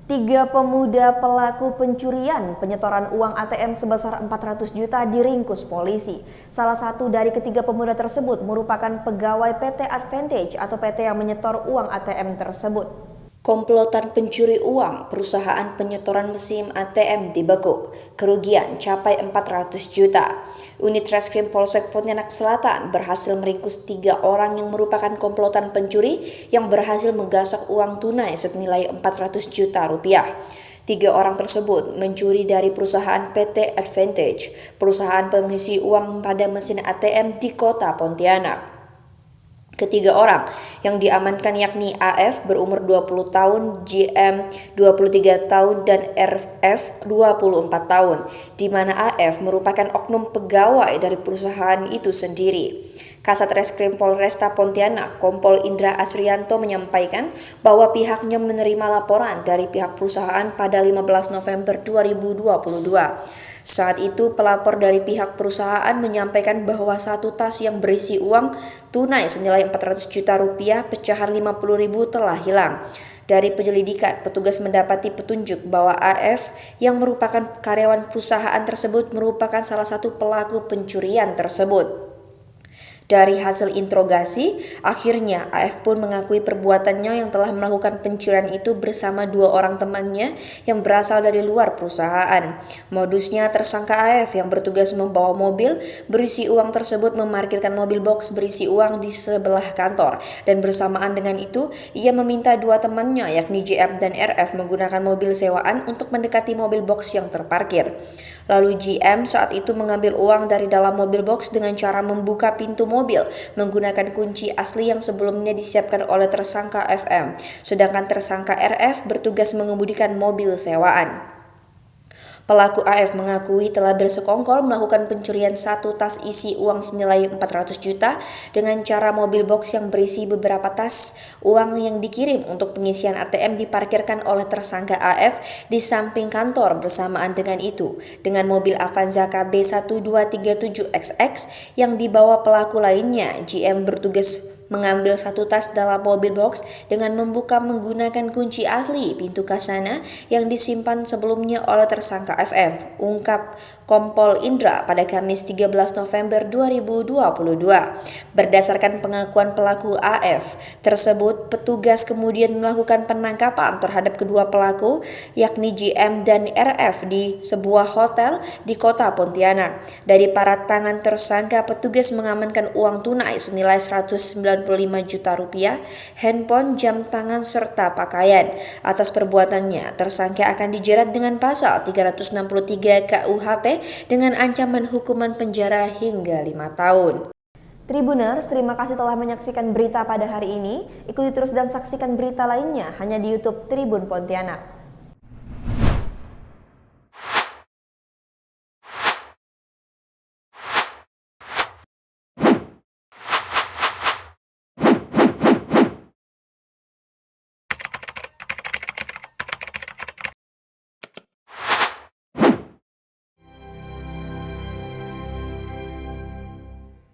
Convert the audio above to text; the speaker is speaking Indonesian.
Tiga pemuda pelaku pencurian penyetoran uang ATM sebesar 400 juta diringkus polisi. Salah satu dari ketiga pemuda tersebut merupakan pegawai PT Advantage atau PT yang menyetor uang ATM tersebut. Komplotan pencuri uang perusahaan penyetoran mesin ATM dibekuk, kerugian capai 400 juta. Unit Reskrim Polsek Pontianak Selatan berhasil meringkus 3 orang yang merupakan komplotan pencuri yang berhasil menggasak uang tunai senilai 400 juta rupiah. 3 orang tersebut mencuri dari perusahaan PT Advantage, perusahaan pengisi uang pada mesin ATM di kota Pontianak. Ketiga orang yang diamankan yakni AF berumur 20 tahun, JM 23 tahun, dan RF 24 tahun, di mana AF merupakan oknum pegawai dari perusahaan itu sendiri. Kasat Reskrim Polresta Pontianak, Kompol Indra Asrianto menyampaikan bahwa pihaknya menerima laporan dari pihak perusahaan pada 15 November 2022. Saat itu pelapor dari pihak perusahaan menyampaikan bahwa satu tas yang berisi uang tunai senilai 400 juta rupiah pecahan 50.000 telah hilang. Dari penyelidikan, petugas mendapati petunjuk bahwa AF yang merupakan karyawan perusahaan tersebut merupakan salah satu pelaku pencurian tersebut. Dari hasil interogasi, akhirnya AF pun mengakui perbuatannya yang telah melakukan pencurian itu bersama 2 orang temannya yang berasal dari luar perusahaan. Modusnya tersangka AF yang bertugas membawa mobil berisi uang tersebut memarkirkan mobil box berisi uang di sebelah kantor, dan bersamaan dengan itu ia meminta 2 temannya yakni JF dan RF menggunakan mobil sewaan untuk mendekati mobil box yang terparkir. Lalu GM saat itu mengambil uang dari dalam mobil box dengan cara membuka pintu mobil menggunakan kunci asli yang sebelumnya disiapkan oleh tersangka FM, sedangkan tersangka RF bertugas mengemudikan mobil sewaan. Pelaku AF mengakui telah bersekongkol melakukan pencurian satu tas isi uang senilai 400 juta dengan cara mobil box yang berisi beberapa tas uang yang dikirim untuk pengisian ATM diparkirkan oleh tersangka AF di samping kantor. Bersamaan dengan itu, dengan mobil Avanza KB1237XX yang dibawa pelaku lainnya, GM bertugas mengambil satu tas dalam mobil box dengan membuka menggunakan kunci asli pintu kasana yang disimpan sebelumnya oleh tersangka FF, ungkap Kompol Indra pada Kamis 13 November 2022. Berdasarkan pengakuan pelaku AF tersebut, petugas kemudian melakukan penangkapan terhadap kedua pelaku yakni GM dan RF di sebuah hotel di kota Pontianak. Dari parat tangan tersangka, petugas mengamankan uang tunai senilai 195 juta rupiah, handphone, jam tangan, serta pakaian. Atas perbuatannya, tersangka akan dijerat dengan pasal 363 KUHP dengan ancaman hukuman penjara hingga 5 tahun. Tribuners, terima kasih telah menyaksikan berita pada hari ini. Ikuti terus dan saksikan berita lainnya hanya di YouTube Tribun Pontianak.